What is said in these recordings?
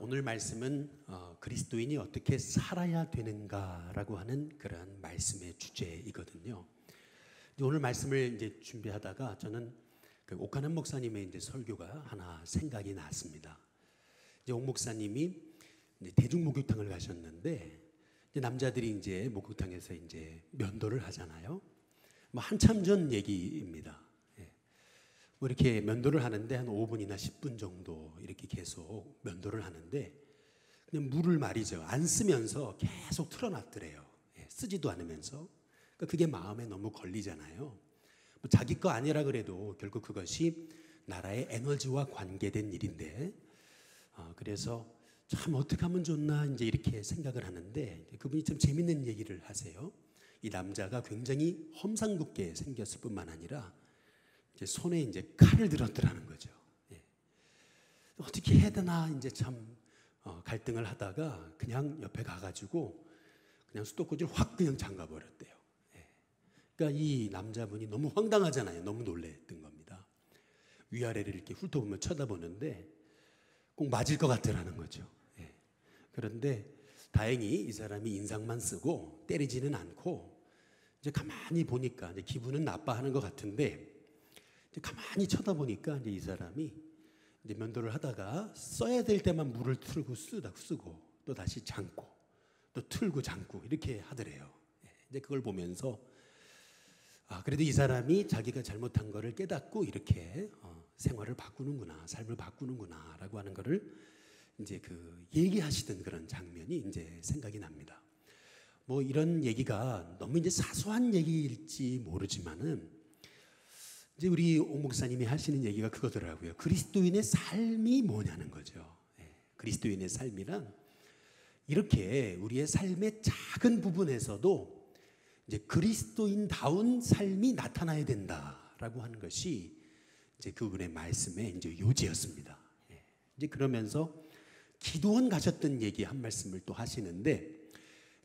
오늘 말씀은 그리스도인이 어떻게 살아야 되는가라고 하는 그런 말씀의 주제이거든요. 오늘 말씀을 이제 준비하다가 저는 그 옥하남 목사님의 이제 설교가 하나 생각이 났습니다. 이제 옥 목사님이 이제 대중 목욕탕을 가셨는데 이제 남자들이 이제 목욕탕에서 이제 면도를 하잖아요. 뭐 한참 전 얘기입니다. 뭐 이렇게 면도를 하는데 한 5분이나 10분 정도 이렇게 계속 면도를 하는데 그냥 물을 말이죠. 안 쓰면서 계속 틀어놨더래요. 쓰지도 않으면서. 그러니까 그게 마음에 너무 걸리잖아요. 뭐 자기 거 아니라 그래도 결국 그것이 나라의 에너지와 관계된 일인데 그래서 참 어떻게 하면 좋나 이제 이렇게 생각을 하는데 그분이 참 재밌는 얘기를 하세요. 이 남자가 굉장히 험상궂게 생겼을 뿐만 아니라 이제 손에 이제 칼을 들었더라는 거죠. 어떻게 해야 되나 이제 참 갈등을 하다가 그냥 옆에 가가지고 그냥 수도꼭지를 확 그냥 잠가버렸대요. 그러니까 이 남자분이 너무 황당하잖아요. 너무 놀랬던 겁니다. 위아래를 이렇게 훑어보면 쳐다보는데 꼭 맞을 것 같더라는 거죠. 그런데 다행히 이 사람이 인상만 쓰고 때리지는 않고 이제 가만히 보니까 이제 기분은 나빠하는 것 같은데 이제 가만히 쳐다보니까 이제 이 사람이 이제 면도를 하다가 써야 될 때만 물을 틀고 쓰고 또 다시 잠고 또 틀고 잠고 이렇게 하더래요. 이제 그걸 보면서 그래도 이 사람이 자기가 잘못한 거를 깨닫고 이렇게 생활을 바꾸는구나, 삶을 바꾸는구나라고 하는 거를 이제 그 얘기하시던 그런 장면이 이제 생각이 납니다. 뭐 이런 얘기가 너무 이제 사소한 얘기일지 모르지만은 이제 우리 옥 목사님이 하시는 얘기가 그거더라고요. 그리스도인의 삶이 뭐냐는 거죠. 그리스도인의 삶이란 이렇게 우리의 삶의 작은 부분에서도 이제 그리스도인다운 삶이 나타나야 된다라고 하는 것이 이제 그분의 말씀의 이제 요지였습니다. 이제 그러면서 기도원 가셨던 얘기 한 말씀을 또 하시는데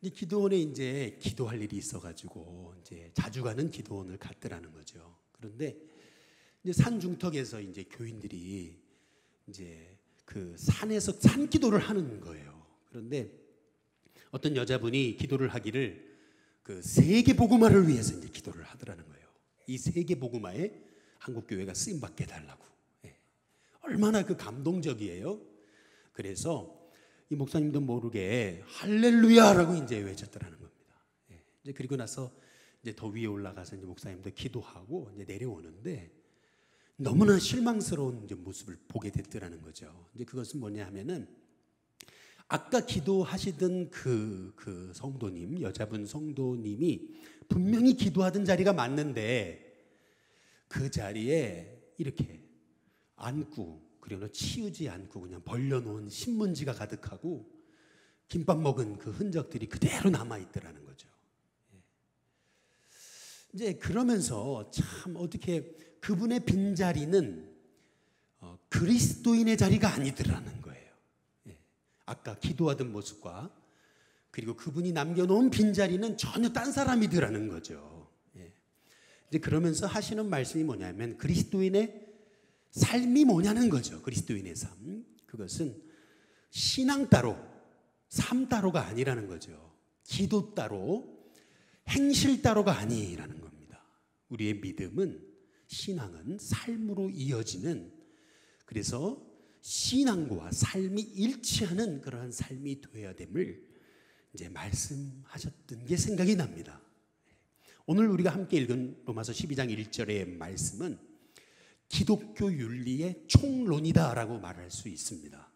이제 기도원에 이제 기도할 일이 있어가지고 이제 자주 가는 기도원을 갔더라는 거죠. 그런데 이제 산 중턱에서 이제 교인들이 이제 그 산에서 산 기도를 하는 거예요. 그런데 어떤 여자분이 기도를 하기를 그 세계 복음화를 위해서 이제 기도를 하더라는 거예요. 이 세계 복음화에 한국 교회가 쓰임 받게 해달라고. 얼마나 그 감동적이에요. 그래서 이 목사님도 모르게 할렐루야라고 이제 외쳤더라는 겁니다. 이제 그리고 나서 이제 더 위에 올라가서 이제 목사님도 기도하고 이제 내려오는데 너무나 실망스러운 이제 모습을 보게 됐더라는 거죠. 이제 그것은 뭐냐 하면은 아까 기도하시던 그 성도님, 여자분 성도님이 분명히 기도하던 자리가 맞는데 그 자리에 이렇게 앉고 그리고 치우지 않고 그냥 벌려놓은 신문지가 가득하고 김밥 먹은 그 흔적들이 그대로 남아있더라는 거죠. 이제 그러면서 참 어떻게 그분의 빈자리는 그리스도인의 자리가 아니더라는 거예요. 아까 기도하던 모습과 그리고 그분이 남겨놓은 빈자리는 전혀 딴 사람이더라는 거죠. 이제 그러면서 하시는 말씀이 뭐냐면 그리스도인의 삶이 뭐냐는 거죠. 그리스도인의 삶. 그것은 신앙 따로, 삶 따로가 아니라는 거죠. 기도 따로, 행실 따로가 아니라는 겁니다. 우리의 믿음은, 신앙은 삶으로 이어지는, 그래서 신앙과 삶이 일치하는 그러한 삶이 되어야 됨을 이제 말씀하셨던 게 생각이 납니다. 오늘 우리가 함께 읽은 로마서 12장 1절의 말씀은 기독교 윤리의 총론이다라고 말할 수 있습니다.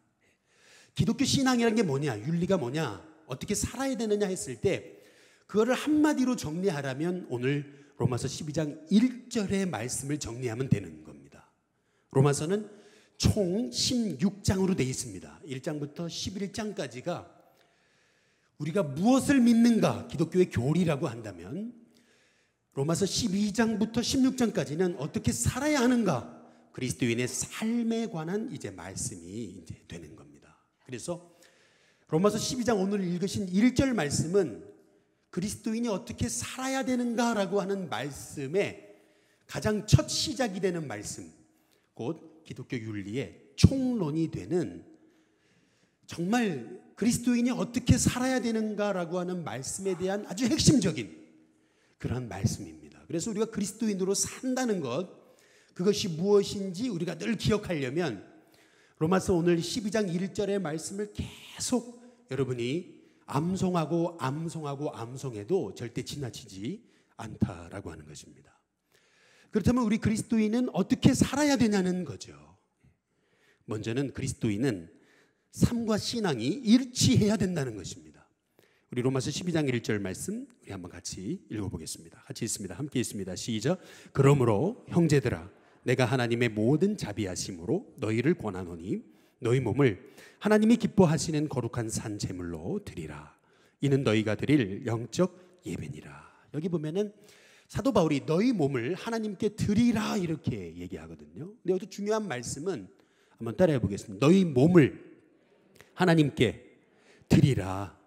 기독교 신앙이라는 게 뭐냐, 윤리가 뭐냐, 어떻게 살아야 되느냐 했을 때 그거를 한마디로 정리하라면 오늘 로마서 12장 1절의 말씀을 정리하면 되는 겁니다. 로마서는 총 16장으로 되어 있습니다. 1장부터 11장까지가 우리가 무엇을 믿는가, 기독교의 교리라고 한다면 로마서 12장부터 16장까지는 어떻게 살아야 하는가, 그리스도인의 삶에 관한 이제 말씀이 이제 되는 겁니다. 그래서 로마서 12장 오늘 읽으신 1절 말씀은 그리스도인이 어떻게 살아야 되는가라고 하는 말씀의 가장 첫 시작이 되는 말씀, 곧 기독교 윤리의 총론이 되는 정말 그리스도인이 어떻게 살아야 되는가라고 하는 말씀에 대한 아주 핵심적인 그런 말씀입니다. 그래서 우리가 그리스도인으로 산다는 것, 그것이 무엇인지 우리가 늘 기억하려면 로마서 오늘 12장 1절의 말씀을 계속 여러분이 암송하고 암송해도 절대 지나치지 않다라고 하는 것입니다. 그렇다면 우리 그리스도인은 어떻게 살아야 되냐는 거죠. 먼저는 그리스도인은 삶과 신앙이 일치해야 된다는 것입니다. 우리 로마서 12장 1절 말씀 우리 한번 같이 읽어보겠습니다. 같이 읽습니다. 함께 읽습니다. 시작. 그러므로 형제들아 내가 하나님의 모든 자비하심으로 너희를 권하노니 너희 몸을 하나님이 기뻐하시는 거룩한 산 제물로 드리라. 이는 너희가 드릴 영적 예배니라. 여기 보면은 사도 바울이 너희 몸을 하나님께 드리라 이렇게 얘기하거든요. 근데 여기서 중요한 말씀은 한번 따라해 보겠습니다. 너희 몸을 하나님께 드리라.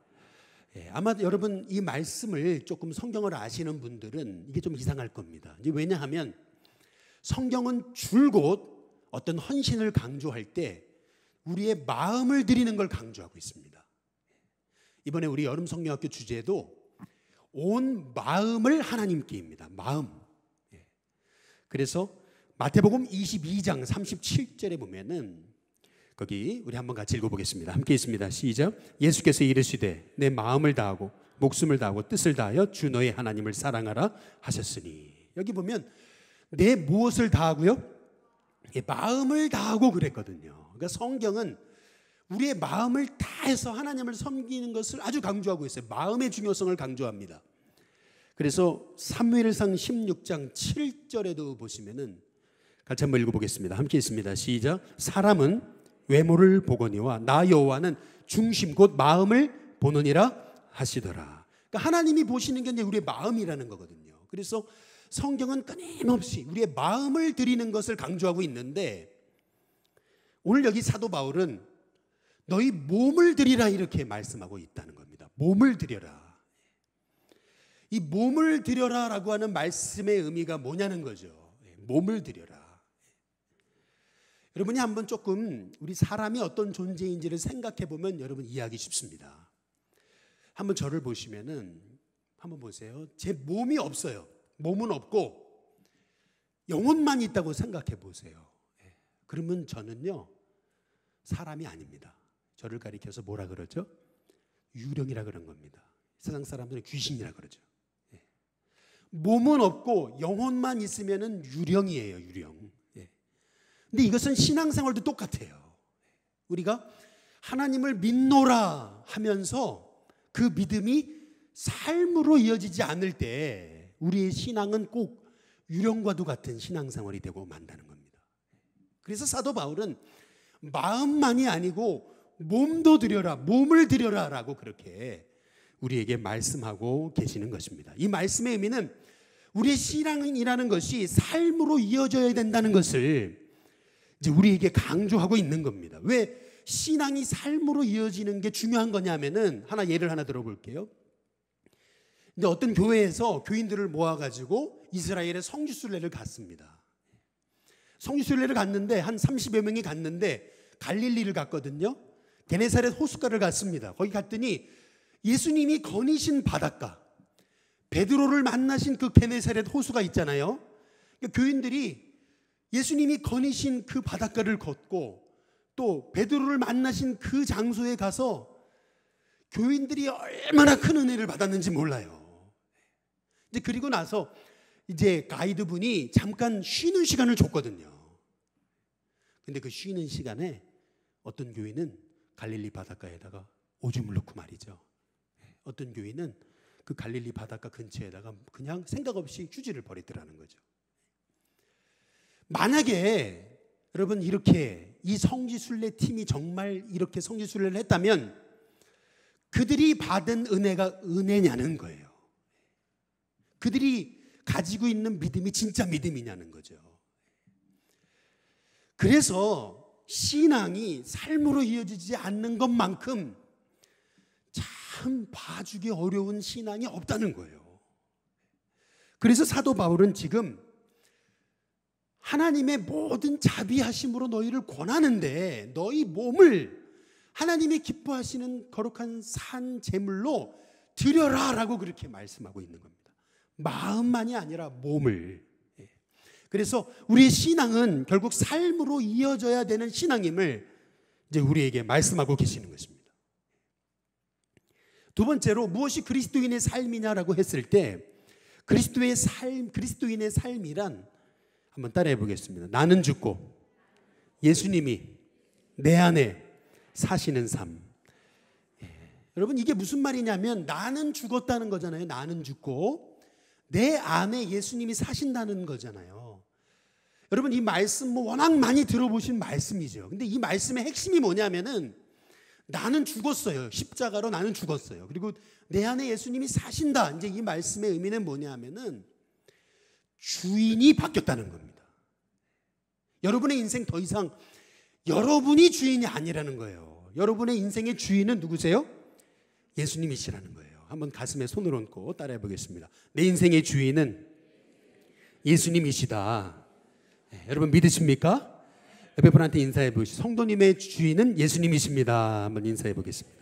아마 여러분 이 말씀을 조금 성경을 아시는 분들은 이게 좀 이상할 겁니다. 왜냐하면 성경은 줄곧 어떤 헌신을 강조할 때 우리의 마음을 드리는 걸 강조하고 있습니다. 이번에 우리 여름 성경학교 주제도 온 마음을 하나님께입니다. 마음. 그래서 마태복음 22장 37절에 보면은 거기 우리 한번 같이 읽어보겠습니다. 함께 있습니다. 시작. 예수께서 이르시되 내 마음을 다하고 목숨을 다하고 뜻을 다하여 주 너의 하나님을 사랑하라 하셨으니. 여기 보면 내 무엇을 다하고요? 마음을 다하고 그랬거든요. 그러니까 성경은 우리의 마음을 다해서 하나님을 섬기는 것을 아주 강조하고 있어요. 마음의 중요성을 강조합니다. 그래서 사무엘상 16장 7절에도 보시면은 같이 한번 읽어보겠습니다. 함께 있습니다. 시작. 사람은 외모를 보거니와 나 여호와는 중심 곧 마음을 보느니라 하시더라. 그러니까 하나님이 보시는 게 이제 우리의 마음이라는 거거든요. 그래서 성경은 끊임없이 우리의 마음을 드리는 것을 강조하고 있는데 오늘 여기 사도 바울은 너희 몸을 드리라 이렇게 말씀하고 있다는 겁니다. 몸을 드려라. 이 몸을 드려라라고 하는 말씀의 의미가 뭐냐는 거죠. 몸을 드려라. 여러분이 한번 조금 우리 사람이 어떤 존재인지를 생각해 보면 여러분 이해하기 쉽습니다. 한번 저를 보시면은 한번 보세요. 제 몸이 없어요. 몸은 없고 영혼만 있다고 생각해 보세요. 그러면 저는요 사람이 아닙니다. 저를 가리켜서 뭐라 그러죠? 유령이라 그런 겁니다. 세상 사람들은 귀신이라 그러죠. 몸은 없고 영혼만 있으면은 유령이에요. 유령. 근데 이것은 신앙생활도 똑같아요. 우리가 하나님을 믿노라 하면서 그 믿음이 삶으로 이어지지 않을 때 우리의 신앙은 꼭 유령과도 같은 신앙생활이 되고 만다는 겁니다. 그래서 사도 바울은 마음만이 아니고 몸도 드려라, 몸을 드려라 라고 그렇게 우리에게 말씀하고 계시는 것입니다. 이 말씀의 의미는 우리의 신앙이라는 것이 삶으로 이어져야 된다는 것을 이제 우리에게 강조하고 있는 겁니다. 왜 신앙이 삶으로 이어지는 게 중요한 거냐면은 예를 하나 들어볼게요. 근데 어떤 교회에서 교인들을 모아가지고 이스라엘의 성지순례를 갔습니다. 성지순례를 갔는데 한 30여 명이 갔는데 갈릴리를 갔거든요. 게네사렛 호숫가를 갔습니다. 거기 갔더니 예수님이 거니신 바닷가, 베드로를 만나신 그 게네사렛 호수가 있잖아요. 그러니까 교인들이 예수님이 거니신 그 바닷가를 걷고 또 베드로를 만나신 그 장소에 가서 교인들이 얼마나 큰 은혜를 받았는지 몰라요. 이제 그리고 나서 이제 가이드분이 잠깐 쉬는 시간을 줬거든요. 근데 그 쉬는 시간에 어떤 교인은 갈릴리 바닷가에다가 오줌을 넣고 말이죠. 어떤 교인은 그 갈릴리 바닷가 근처에다가 그냥 생각 없이 휴지를 버리더라는 거죠. 만약에 여러분 이렇게 이 성지순례 팀이 정말 이렇게 성지순례를 했다면 그들이 받은 은혜가 은혜냐는 거예요. 그들이 가지고 있는 믿음이 진짜 믿음이냐는 거죠. 그래서 신앙이 삶으로 이어지지 않는 것만큼 참 봐주기 어려운 신앙이 없다는 거예요. 그래서 사도 바울은 지금 하나님의 모든 자비하심으로 너희를 권하는데 너희 몸을 하나님이 기뻐하시는 거룩한 산 제물로 드려라 라고 그렇게 말씀하고 있는 겁니다. 마음만이 아니라 몸을. 그래서 우리의 신앙은 결국 삶으로 이어져야 되는 신앙임을 이제 우리에게 말씀하고 계시는 것입니다. 두 번째로 무엇이 그리스도인의 삶이냐라고 했을 때 그리스도인의 삶이란 한번 따라해 보겠습니다. 나는 죽고 예수님이 내 안에 사시는 삶. 여러분 이게 무슨 말이냐면 나는 죽었다는 거잖아요. 나는 죽고 내 안에 예수님이 사신다는 거잖아요. 여러분 이 말씀 워낙 많이 들어보신 말씀이죠. 근데 이 말씀의 핵심이 뭐냐면은 나는 죽었어요. 십자가로 나는 죽었어요. 그리고 내 안에 예수님이 사신다. 이제 이 말씀의 의미는 뭐냐면은 주인이 바뀌었다는 겁니다. 여러분의 인생 더 이상 여러분이 주인이 아니라는 거예요. 여러분의 인생의 주인은 누구세요? 예수님이시라는 거예요. 한번 가슴에 손을 얹고 따라해 보겠습니다. 내 인생의 주인은 예수님이시다. 여러분 믿으십니까? 옆에 분한테 인사해 보시죠. 성도님의 주인은 예수님이십니다. 한번 인사해 보겠습니다.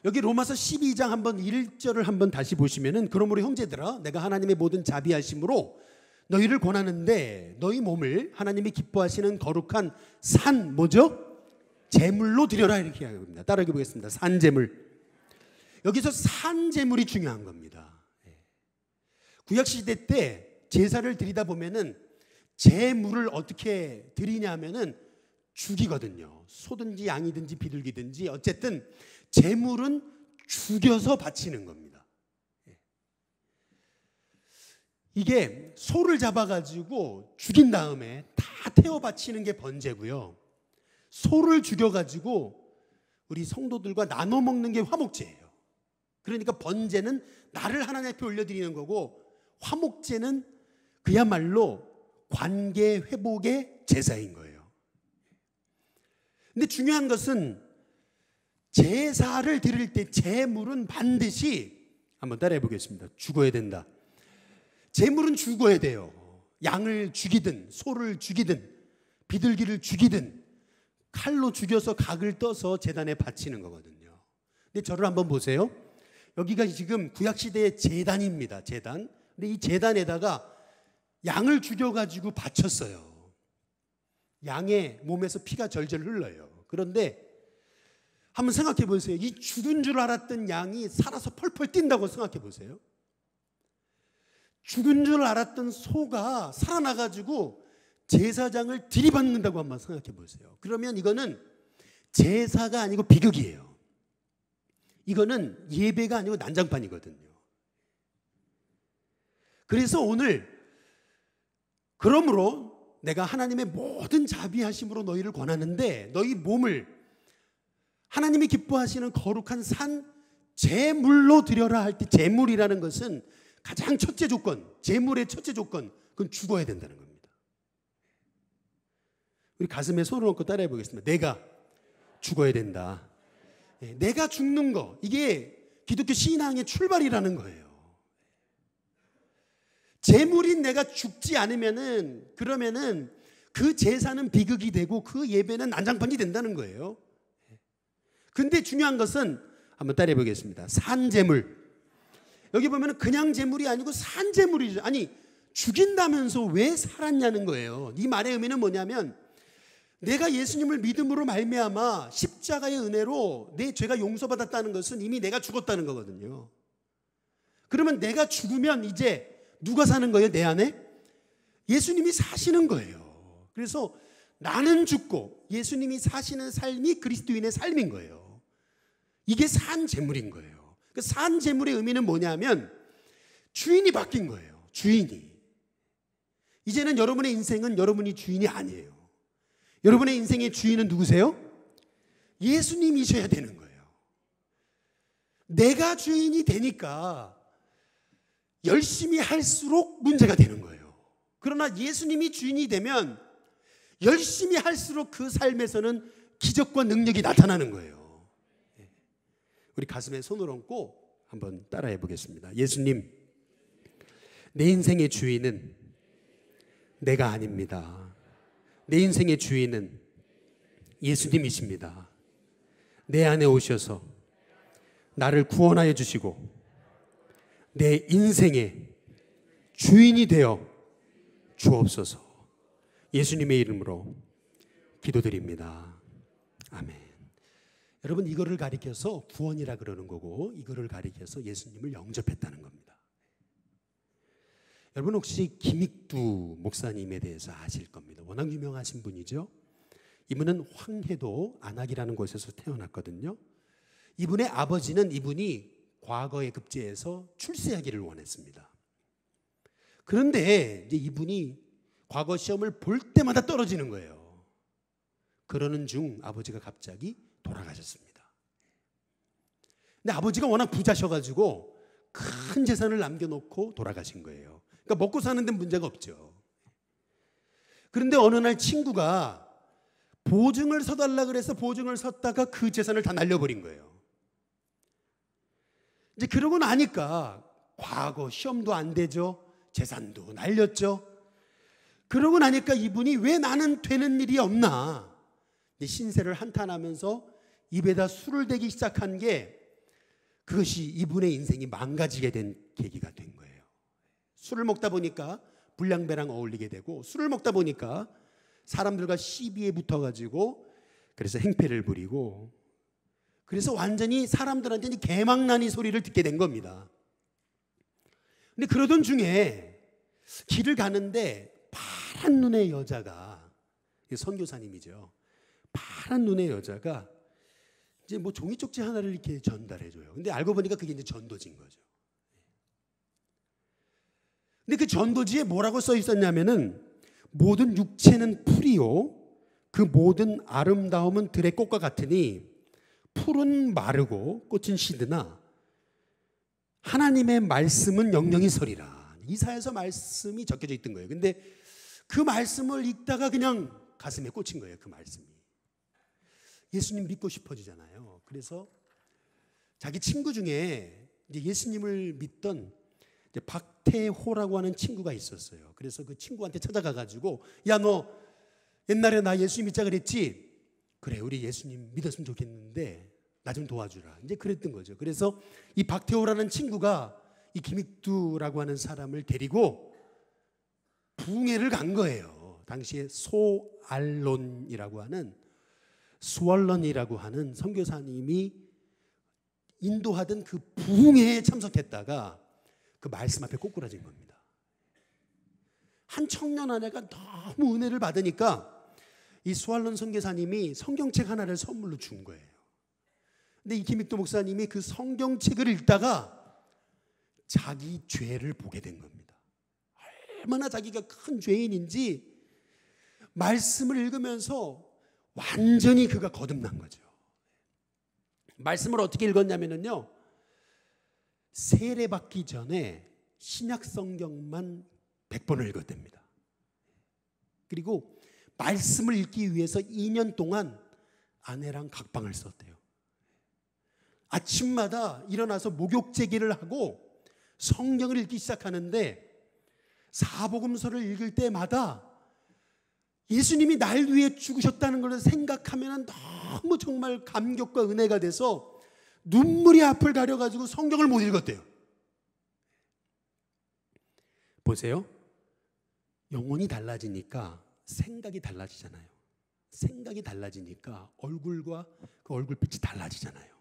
여기 로마서 12장 한번 1절을 한번 다시 보시면은 그러므로 형제들아 내가 하나님의 모든 자비하심으로 너희를 권하는데 너희 몸을 하나님이 기뻐하시는 거룩한 산 뭐죠? 제물로 드려라 이렇게 합니다. 따라해 보겠습니다. 산 제물. 여기서 산 제물이 중요한 겁니다. 구약 시대 때 제사를 드리다 보면은 제물을 어떻게 드리냐면은 죽이거든요. 소든지 양이든지 비둘기든지 어쨌든 제물은 죽여서 바치는 겁니다. 이게 소를 잡아가지고 죽인 다음에 다 태워 바치는 게 번제고요. 소를 죽여가지고 우리 성도들과 나눠 먹는 게 화목제예요. 그러니까 번제는 나를 하나님 앞에 올려드리는 거고 화목제는 그야말로 관계 회복의 제사인 거예요. 근데 중요한 것은 제사를 드릴 때 제물은 반드시 한번 따라해 보겠습니다. 죽어야 된다. 제물은 죽어야 돼요. 양을 죽이든 소를 죽이든 비둘기를 죽이든 칼로 죽여서 각을 떠서 제단에 바치는 거거든요. 근데 저를 한번 보세요. 여기가 지금 구약시대의 제단입니다. 제단. 근데 이 제단에다가 양을 죽여가지고 바쳤어요. 양의 몸에서 피가 절절 흘러요. 그런데 한번 생각해 보세요. 이 죽은 줄 알았던 양이 살아서 펄펄 뛴다고 생각해 보세요. 죽은 줄 알았던 소가 살아나가지고 제사장을 들이받는다고 한번 생각해 보세요. 그러면 이거는 제사가 아니고 비극이에요. 이거는 예배가 아니고 난장판이거든요. 그래서 오늘 그러므로 내가 하나님의 모든 자비하심으로 너희를 권하는데 너희 몸을 하나님이 기뻐하시는 거룩한 산 제물로 드려라 할 때 제물이라는 것은 가장 첫째 조건, 제물의 첫째 조건, 그건 죽어야 된다는 겁니다. 우리 가슴에 손을 얹고 따라해 보겠습니다. 내가 죽어야 된다. 내가 죽는 거, 이게 기독교 신앙의 출발이라는 거예요. 제물인 내가 죽지 않으면은 그러면은 그 제사는 비극이 되고 그 예배는 난장판이 된다는 거예요. 근데 중요한 것은 한번 따라해 보겠습니다. 산제물. 여기 보면은 그냥 제물이 아니고 산제물이죠. 아니 죽인다면서 왜 살았냐는 거예요. 이 말의 의미는 뭐냐면 내가 예수님을 믿음으로 말미암아 십자가의 은혜로 내 죄가 용서받았다는 것은 이미 내가 죽었다는 거거든요. 그러면 내가 죽으면 이제 누가 사는 거예요? 내 안에? 예수님이 사시는 거예요. 그래서 나는 죽고 예수님이 사시는 삶이 그리스도인의 삶인 거예요. 이게 산 제물인 거예요. 그 산 제물의 의미는 뭐냐면 주인이 바뀐 거예요. 주인이. 이제는 여러분의 인생은 여러분이 주인이 아니에요. 여러분의 인생의 주인은 누구세요? 예수님이셔야 되는 거예요. 내가 주인이 되니까 열심히 할수록 문제가 되는 거예요. 그러나 예수님이 주인이 되면 열심히 할수록 그 삶에서는 기적과 능력이 나타나는 거예요. 우리 가슴에 손을 얹고 한번 따라해 보겠습니다. 예수님, 내 인생의 주인은 내가 아닙니다. 내 인생의 주인은 예수님이십니다. 내 안에 오셔서 나를 구원하여 주시고 내 인생의 주인이 되어 주옵소서. 예수님의 이름으로 기도드립니다. 아멘. 여러분, 이거를 가리켜서 구원이라 그러는 거고, 이거를 가리켜서 예수님을 영접했다는 겁니다. 여러분, 혹시 김익두 목사님에 대해서 아실 겁니다. 워낙 유명하신 분이죠. 이분은 황해도 안악이라는 곳에서 태어났거든요. 이분의 아버지는 이분이 과거에 급제해서 출세하기를 원했습니다. 그런데 이제 이분이 과거 시험을 볼 때마다 떨어지는 거예요. 그러는 중 아버지가 갑자기 돌아가셨습니다. 근데 아버지가 워낙 부자셔가지고 큰 재산을 남겨놓고 돌아가신 거예요. 그러니까 먹고 사는 데는 문제가 없죠. 그런데 어느 날 친구가 보증을 서달라 그래서 보증을 섰다가 그 재산을 다 날려버린 거예요. 이제 그러고 나니까 과거 시험도 안 되죠. 재산도 날렸죠. 그러고 나니까 이분이 왜 나는 되는 일이 없나, 신세를 한탄하면서 입에다 술을 대기 시작한 게, 그것이 이분의 인생이 망가지게 된 계기가 된 거예요. 술을 먹다 보니까 불량배랑 어울리게 되고, 술을 먹다 보니까 사람들과 시비에 붙어가지고 그래서 행패를 부리고, 그래서 완전히 사람들한테 개망나니 소리를 듣게 된 겁니다. 근데 그러던 중에 길을 가는데 파란 눈의 여자가, 선교사님이죠. 파란 눈의 여자가 이제 뭐 종이 쪽지 하나를 이렇게 전달해줘요. 근데 알고 보니까 그게 이제 전도지인 거죠. 근데 그 전도지에 뭐라고 써 있었냐면은, 모든 육체는 풀이요 그 모든 아름다움은 들의 꽃과 같으니 풀은 마르고 꽃은 시드나 하나님의 말씀은 영영이 서리라. 이사야서 말씀이 적혀져 있던 거예요. 근데 그 말씀을 읽다가 그냥 가슴에 꽂힌 거예요. 그 말씀이. 예수님 믿고 싶어지잖아요. 그래서 자기 친구 중에 이제 예수님을 믿던 이제 박태호라고 하는 친구가 있었어요. 그래서 그 친구한테 찾아가가지고, 야, 너 옛날에 나 예수님 믿자 그랬지? 그래, 우리 예수님 믿었으면 좋겠는데 나 좀 도와주라. 이제 그랬던 거죠. 그래서 이 박태호라는 친구가 이 김익두라고 하는 사람을 데리고 붕해를 간 거예요. 당시에 소알론이라고 하는, 수월런이라고 하는 선교사님이 인도하던 그 부흥회에 참석했다가 그 말씀 앞에 꼬꾸라진 겁니다. 한 청년 아내가 너무 은혜를 받으니까 이 수월런 선교사님이 성경책 하나를 선물로 준 거예요. 근데 이 김익도 목사님이 그 성경책을 읽다가 자기 죄를 보게 된 겁니다. 얼마나 자기가 큰 죄인인지 말씀을 읽으면서 완전히 그가 거듭난 거죠. 말씀을 어떻게 읽었냐면요, 세례받기 전에 신약 성경만 100번을 읽었답니다. 그리고 말씀을 읽기 위해서 2년 동안 아내랑 각방을 썼대요. 아침마다 일어나서 목욕제기를 하고 성경을 읽기 시작하는데, 사복음서를 읽을 때마다 예수님이 날 위해 죽으셨다는 것을 생각하면 너무 정말 감격과 은혜가 돼서 눈물이 앞을 가려가지고 성경을 못 읽었대요. 보세요. 영혼이 달라지니까 생각이 달라지잖아요. 생각이 달라지니까 얼굴과 그 얼굴빛이 달라지잖아요.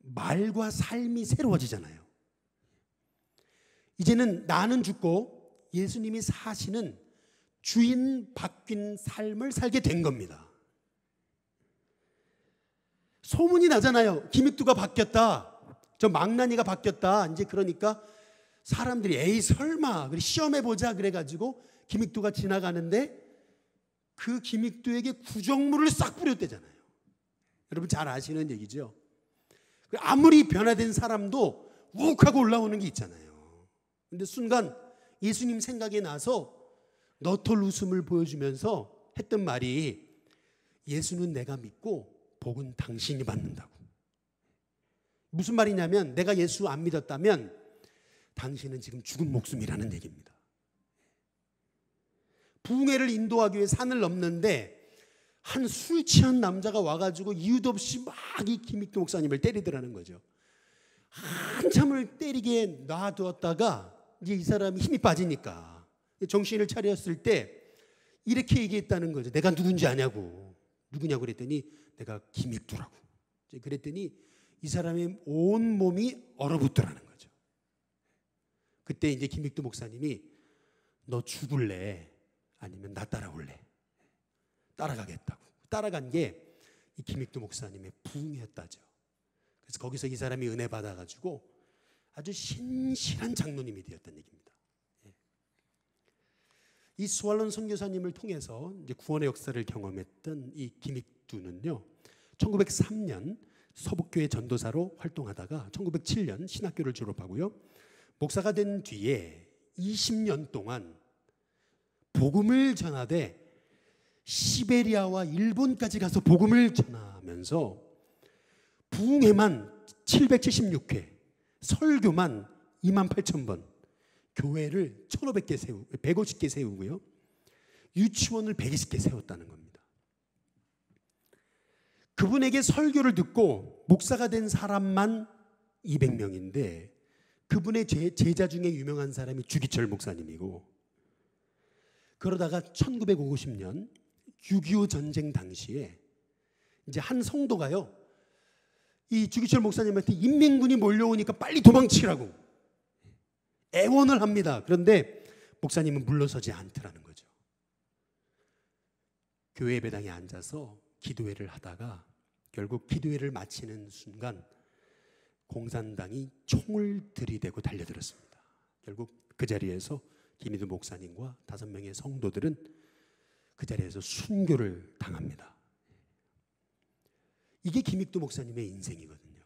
말과 삶이 새로워지잖아요. 이제는 나는 죽고 예수님이 사시는 주인 바뀐 삶을 살게 된 겁니다. 소문이 나잖아요. 김익두가 바뀌었다, 저 망나니가 바뀌었다. 이제 그러니까 사람들이 에이 설마 시험해보자 그래가지고 김익두가 지나가는데 그 김익두에게 구정물을 싹 뿌렸대잖아요. 여러분 잘 아시는 얘기죠. 아무리 변화된 사람도 욱하고 올라오는 게 있잖아요. 근데 순간 예수님 생각이 나서 너털 웃음을 보여주면서 했던 말이, 예수는 내가 믿고 복은 당신이 받는다고. 무슨 말이냐면, 내가 예수 안 믿었다면 당신은 지금 죽은 목숨이라는 얘기입니다. 부흥회를 인도하기 위해 산을 넘는데 한 술 취한 남자가 와가지고 이유도 없이 막 이 김익두 목사님을 때리더라는 거죠. 한참을 때리게 놔두었다가 이제 이 사람이 힘이 빠지니까 정신을 차렸을 때 이렇게 얘기했다는 거죠. 내가 누군지 아냐고. 누구냐고 그랬더니 내가 김익두라고. 그랬더니 이 사람의 온 몸이 얼어붙더라는 거죠. 그때 이제 김익두 목사님이 너 죽을래? 아니면 나 따라올래? 따라가겠다고. 따라간 게 이 김익두 목사님의 부흥이었다죠. 그래서 거기서 이 사람이 은혜 받아가지고 아주 신실한 장로님이 되었다는 얘기입니다. 이 스왈론 선교사님을 통해서 이제 구원의 역사를 경험했던 이 김익두는요, 1903년 서북교회 전도사로 활동하다가 1907년 신학교를 졸업하고요, 목사가 된 뒤에 20년 동안 복음을 전하되 시베리아와 일본까지 가서 복음을 전하면서 부흥회만 776회, 설교만 28,000번, 교회를 150개 세우고요, 유치원을 120개 세웠다는 겁니다. 그분에게 설교를 듣고 목사가 된 사람만 200명인데 그분의 제자 중에 유명한 사람이 주기철 목사님이고, 그러다가 1950년 6.25 전쟁 당시에 이제 한 성도가요, 이 주기철 목사님한테 인민군이 몰려오니까 빨리 도망치라고 애원을 합니다. 그런데 목사님은 물러서지 않더라는 거죠. 교회 예배당에 앉아서 기도회를 하다가 결국 기도회를 마치는 순간 공산당이 총을 들이대고 달려들었습니다. 결국 그 자리에서 김익두 목사님과 5명의 성도들은 그 자리에서 순교를 당합니다. 이게 김익두 목사님의 인생이거든요.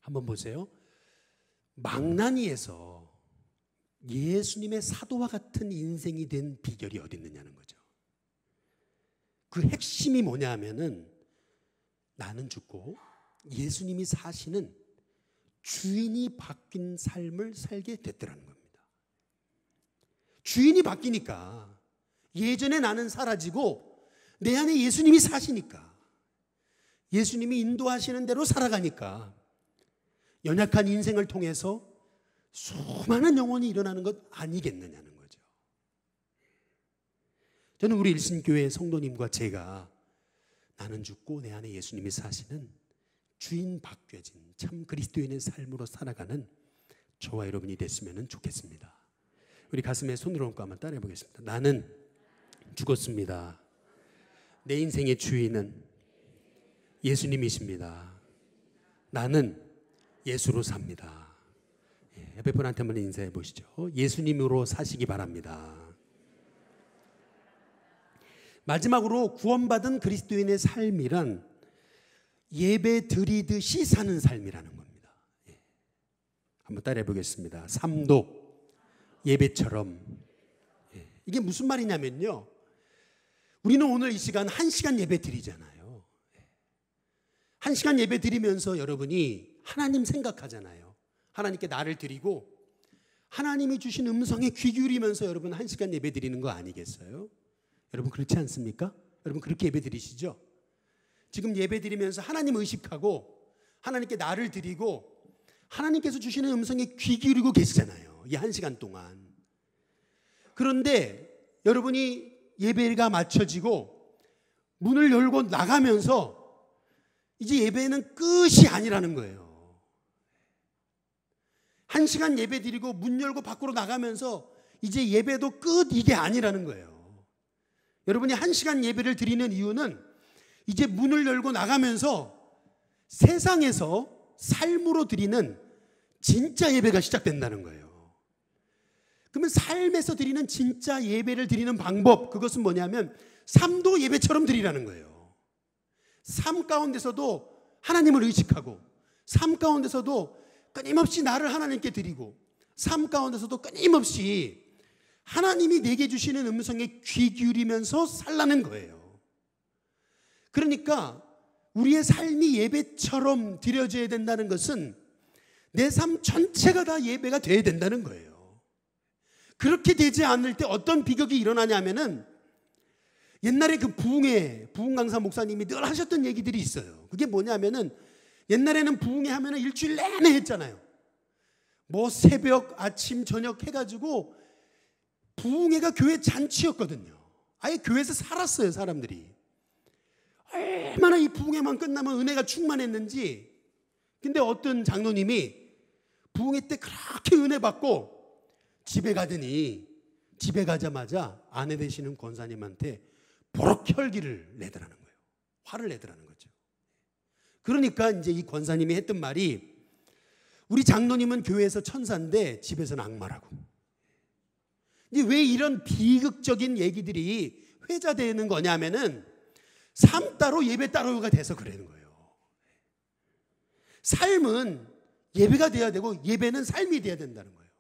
한번 보세요. 망나니에서 예수님의 사도와 같은 인생이 된 비결이 어디 있느냐는 거죠. 그 핵심이 뭐냐 하면은 나는 죽고 예수님이 사시는 주인이 바뀐 삶을 살게 됐더라는 겁니다. 주인이 바뀌니까 예전에 나는 사라지고 내 안에 예수님이 사시니까, 예수님이 인도하시는 대로 살아가니까 연약한 인생을 통해서 수많은 영혼이 일어나는 것 아니겠느냐는 거죠. 저는 우리 일신교회 성도님과 제가 나는 죽고 내 안에 예수님이 사시는 주인 바뀌어진 참 그리스도인의 삶으로 살아가는 저와 여러분이 됐으면 좋겠습니다. 우리 가슴에 손을 얹고 한번 따라해 보겠습니다. 나는 죽었습니다. 내 인생의 주인은 예수님이십니다. 나는 예수로 삽니다. 옆에 분한테 한번 인사해 보시죠. 예수님으로 사시기 바랍니다. 마지막으로 구원받은 그리스도인의 삶이란 예배 드리듯이 사는 삶이라는 겁니다. 한번 따라해 보겠습니다. 삶도 예배처럼. 이게 무슨 말이냐면요, 우리는 오늘 이 시간 1시간 예배 드리잖아요. 1시간 예배 드리면서 여러분이 하나님 생각하잖아요. 하나님께 나를 드리고 하나님이 주신 음성에 귀 기울이면서 여러분 1시간 예배 드리는 거 아니겠어요? 여러분 그렇지 않습니까? 여러분 그렇게 예배 드리시죠? 지금 예배 드리면서 하나님 의식하고 하나님께 나를 드리고 하나님께서 주시는 음성에 귀 기울이고 계시잖아요. 이 1시간 동안. 그런데 여러분이 예배가 마쳐지고 문을 열고 나가면서 이제 예배는 끝이 아니라는 거예요. 1시간 예배 드리고 문 열고 밖으로 나가면서 이제 예배도 끝, 이게 아니라는 거예요. 여러분이 1시간 예배를 드리는 이유는 이제 문을 열고 나가면서 세상에서 삶으로 드리는 진짜 예배가 시작된다는 거예요. 그러면 삶에서 드리는 진짜 예배를 드리는 방법, 그것은 뭐냐면 삶도 예배처럼 드리라는 거예요. 삶 가운데서도 하나님을 의식하고, 삶 가운데서도 끊임없이 나를 하나님께 드리고, 삶 가운데서도 끊임없이 하나님이 내게 주시는 음성에 귀 기울이면서 살라는 거예요. 그러니까 우리의 삶이 예배처럼 드려져야 된다는 것은 내 삶 전체가 다 예배가 돼야 된다는 거예요. 그렇게 되지 않을 때 어떤 비극이 일어나냐면은 옛날에 그 부흥 강사 목사님이 늘 하셨던 얘기들이 있어요. 그게 뭐냐면은 옛날에는 부흥회 하면은 일주일 내내 했잖아요. 뭐 새벽, 아침, 저녁 해가지고 부흥회가 교회 잔치였거든요. 아예 교회에서 살았어요, 사람들이. 얼마나 이 부흥회만 끝나면 은혜가 충만했는지. 근데 어떤 장로님이 부흥회 때 그렇게 은혜 받고 집에 가더니 집에 가자마자 아내 되시는 권사님한테 버럭 혈기를 내더라는 거예요. 화를 내더라는 거죠. 그러니까 이제 이 권사님이 했던 말이 우리 장로님은 교회에서 천사인데 집에서는 악마라고. 이제 왜 이런 비극적인 얘기들이 회자되는 거냐면은 삶 따로 예배 따로가 돼서 그러는 거예요. 삶은 예배가 돼야 되고 예배는 삶이 돼야 된다는 거예요.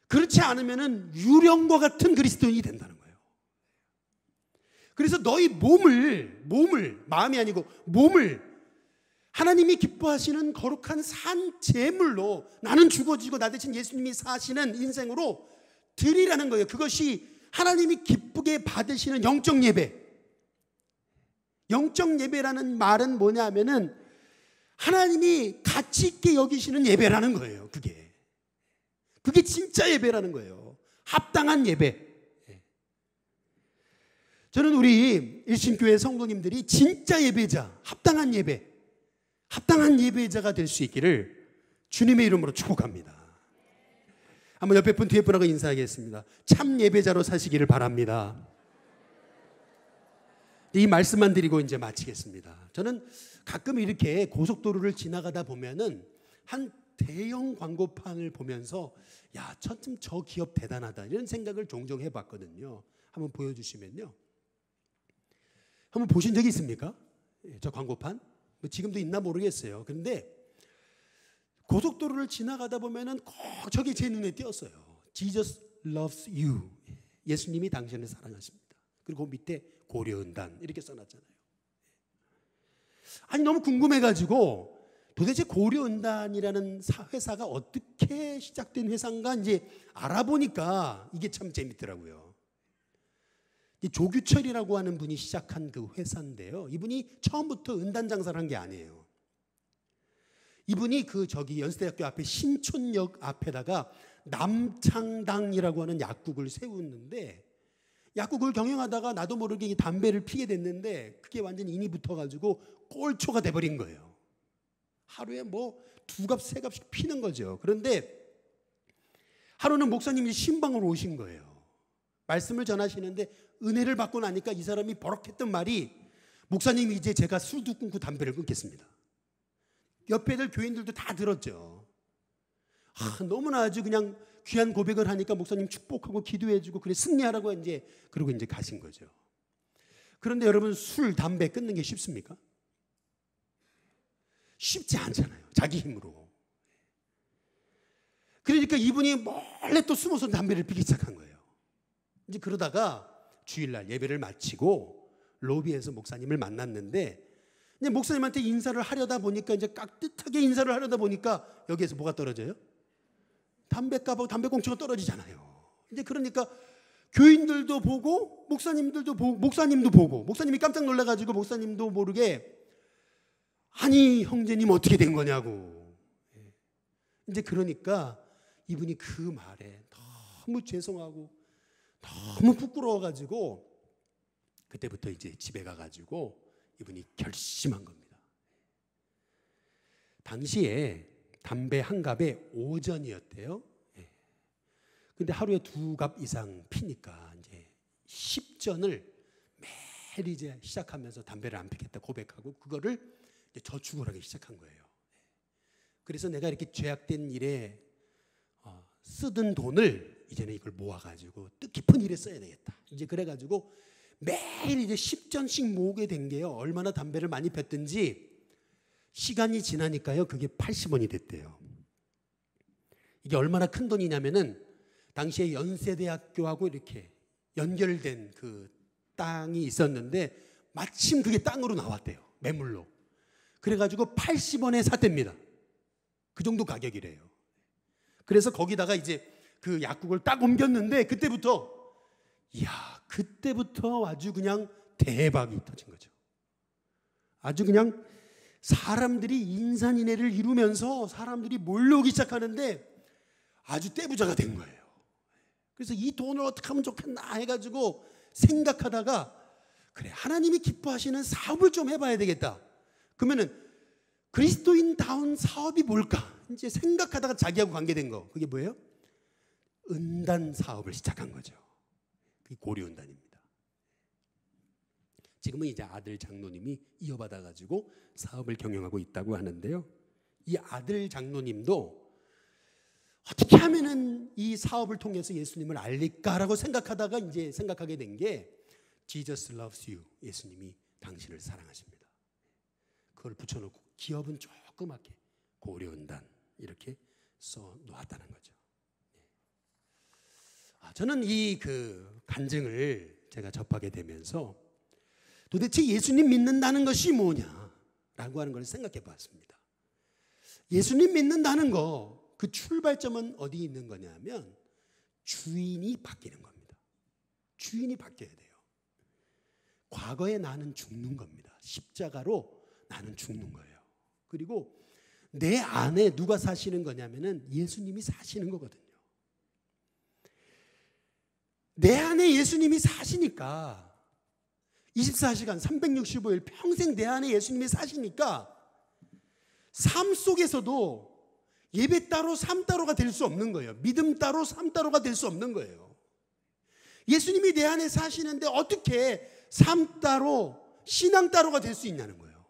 그렇지 않으면은 유령과 같은 그리스도인이 된다는 거예요. 그래서 너희 몸을 마음이 아니고 몸을 하나님이 기뻐하시는 거룩한 산 제물로 나는 죽어지고 나 대신 예수님이 사시는 인생으로 드리라는 거예요. 그것이 하나님이 기쁘게 받으시는 영적 예배. 영적 예배라는 말은 뭐냐 하면은 하나님이 가치 있게 여기시는 예배라는 거예요. 그게 진짜 예배라는 거예요. 합당한 예배. 저는 우리 일신교회 성도님들이 진짜 예배자, 합당한 예배자가 될 수 있기를 주님의 이름으로 축복합니다. 한번 옆에 분 뒤에 분하고 인사하겠습니다. 참 예배자로 사시기를 바랍니다. 이 말씀만 드리고 이제 마치겠습니다. 저는 가끔 이렇게 고속도로를 지나가다 보면은 한 대형 광고판을 보면서 야, 저 기업 대단하다 이런 생각을 종종 해봤거든요. 한번 보여주시면요. 한번 보신 적이 있습니까? 저 광고판? 지금도 있나 모르겠어요. 그런데 고속도로를 지나가다 보면은 꼭 저게 제 눈에 띄었어요. Jesus loves you. 예수님이 당신을 사랑하십니다. 그리고 밑에 고려은단 이렇게 써놨잖아요. 아니 너무 궁금해가지고 도대체 고려은단이라는 회사가 어떻게 시작된 회사인가 이제 알아보니까 이게 참 재밌더라고요. 조규철이라고 하는 분이 시작한 그 회사인데요. 이분이 처음부터 은단 장사를 한 게 아니에요. 이분이 연세대학교 앞에 신촌역 앞에다가 남창당이라고 하는 약국을 세웠는데 약국을 경영하다가 나도 모르게 담배를 피게 됐는데 그게 완전히 인이 붙어가지고 꼴초가 돼버린 거예요. 하루에 뭐 2갑, 3갑씩 피는 거죠. 그런데 하루는 목사님이 신방으로 오신 거예요. 말씀을 전하시는데 은혜를 받고 나니까 이 사람이 버럭했던 말이 목사님이 이제 제가 술도 끊고 담배를 끊겠습니다. 옆에 들 교인들도 다 들었죠. 너무나 아주 그냥 귀한 고백을 하니까 목사님 축복하고 기도해주고 그래 승리하라고 그러고 이제 가신 거죠. 그런데 여러분 술, 담배 끊는 게 쉽습니까? 쉽지 않잖아요. 자기 힘으로. 그러니까 이분이 몰래 또 숨어서 담배를 피기 시작한 거예요. 이제 그러다가 주일날 예배를 마치고 로비에서 목사님을 만났는데 이제 목사님한테 인사를 하려다 보니까 이제 깍듯하게 인사를 하려다 보니까 여기에서 뭐가 떨어져요? 담배값하고 담배꽁초가 떨어지잖아요. 이제 그러니까 교인들도 보고 목사님도 보고 목사님이 깜짝 놀라가지고 목사님도 모르게 아니 형제님 어떻게 된 거냐고. 이제 그러니까 이분이 그 말에 너무 죄송하고 너무 부끄러워가지고 그때부터 이제 집에 가가지고 이분이 결심한 겁니다. 당시에 담배 한 갑에 5전이었대요. 근데 하루에 2갑 이상 피니까 이제 10전을 매일 이제 시작하면서 담배를 안 피겠다 고백하고 그거를 이제 저축을 하기 시작한 거예요. 그래서 내가 이렇게 죄악된 일에 쓰던 돈을 이제는 이걸 모아가지고 뜻깊은 일에 써야 되겠다. 이제 그래가지고 매일 이제 10전씩 모으게 된 게요. 얼마나 담배를 많이 폈든지 시간이 지나니까요. 그게 80원이 됐대요. 이게 얼마나 큰 돈이냐면은 당시에 연세대학교하고 이렇게 연결된 그 땅이 있었는데 마침 그게 땅으로 나왔대요. 매물로. 그래가지고 80원에 샀답니다. 그 정도 가격이래요. 그래서 거기다가 이제 그 약국을 딱 옮겼는데 그때부터 이야, 그때부터 아주 그냥 대박이 터진 거죠. 아주 그냥 사람들이 인산인해를 이루면서 사람들이 몰려오기 시작하는데 아주 떼부자가 된 거예요. 그래서 이 돈을 어떻게 하면 좋겠나 해가지고 생각하다가 그래, 하나님이 기뻐하시는 사업을 좀 해봐야 되겠다. 그러면은 그리스도인다운 사업이 뭘까? 이제 생각하다가 자기하고 관계된 거. 그게 뭐예요? 은단 사업을 시작한 거죠. 그게 고려은단입니다. 지금은 이제 아들 장로님이 이어받아가지고 사업을 경영하고 있다고 하는데요. 이 아들 장로님도 어떻게 하면은 이 사업을 통해서 예수님을 알릴까라고 생각하다가 이제 생각하게 된 게 Jesus loves you. 예수님이 당신을 사랑하십니다. 그걸 붙여놓고 기업은 조그맣게 고려은단 이렇게 써 놓았다는 거죠. 저는 이 간증을 제가 접하게 되면서 도대체 예수님 믿는다는 것이 뭐냐라고 하는 걸 생각해 봤습니다. 예수님 믿는다는 거, 그 출발점은 어디 있는 거냐면 주인이 바뀌는 겁니다. 주인이 바뀌어야 돼요. 과거에 나는 죽는 겁니다. 십자가로 나는 죽는 거예요. 그리고 내 안에 누가 사시는 거냐면은 예수님이 사시는 거거든요. 내 안에 예수님이 사시니까 24시간 365일 평생 내 안에 예수님이 사시니까 삶 속에서도 예배 따로 삶 따로가 될 수 없는 거예요. 믿음 따로 삶 따로가 될 수 없는 거예요. 예수님이 내 안에 사시는데 어떻게 삶 따로 신앙 따로가 될 수 있냐는 거예요.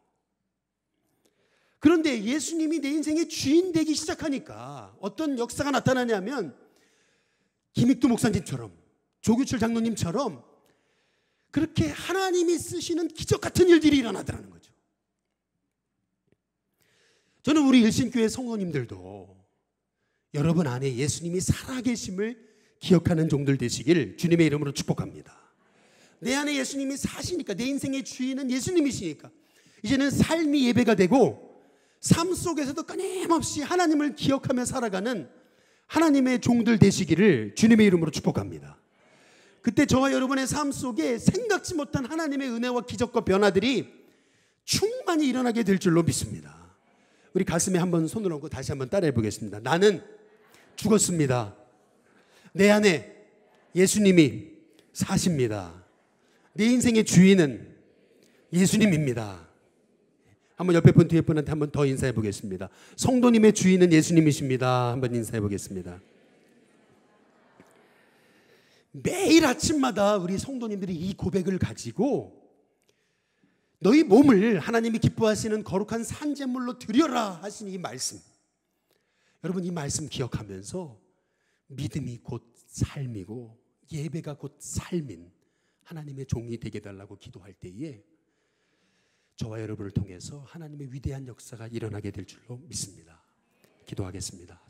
그런데 예수님이 내 인생의 주인 되기 시작하니까 어떤 역사가 나타나냐면 김익두 목사님처럼 조규철 장로님처럼 그렇게 하나님이 쓰시는 기적 같은 일들이 일어나더라는 거죠. 저는 우리 일신교회 성도님들도 여러분 안에 예수님이 살아계심을 기억하는 종들 되시길 주님의 이름으로 축복합니다. 내 안에 예수님이 사시니까, 내 인생의 주인은 예수님이시니까 이제는 삶이 예배가 되고 삶 속에서도 끊임없이 하나님을 기억하며 살아가는 하나님의 종들 되시기를 주님의 이름으로 축복합니다. 그때 저와 여러분의 삶 속에 생각지 못한 하나님의 은혜와 기적과 변화들이 충만히 일어나게 될 줄로 믿습니다. 우리 가슴에 한번 손을 얹고 다시 한번 따라해 보겠습니다. 나는 죽었습니다. 내 안에 예수님이 사십니다. 내 인생의 주인은 예수님입니다. 한번 옆에 분 뒤에 분한테 한번 더 인사해 보겠습니다. 성도님의 주인은 예수님이십니다. 한번 인사해 보겠습니다. 매일 아침마다 우리 성도님들이 이 고백을 가지고 너희 몸을 하나님이 기뻐하시는 거룩한 산제물로 드려라 하신 이 말씀, 여러분 이 말씀 기억하면서 믿음이 곧 삶이고 예배가 곧 삶인 하나님의 종이 되게 달라고 기도할 때에 저와 여러분을 통해서 하나님의 위대한 역사가 일어나게 될 줄로 믿습니다. 기도하겠습니다.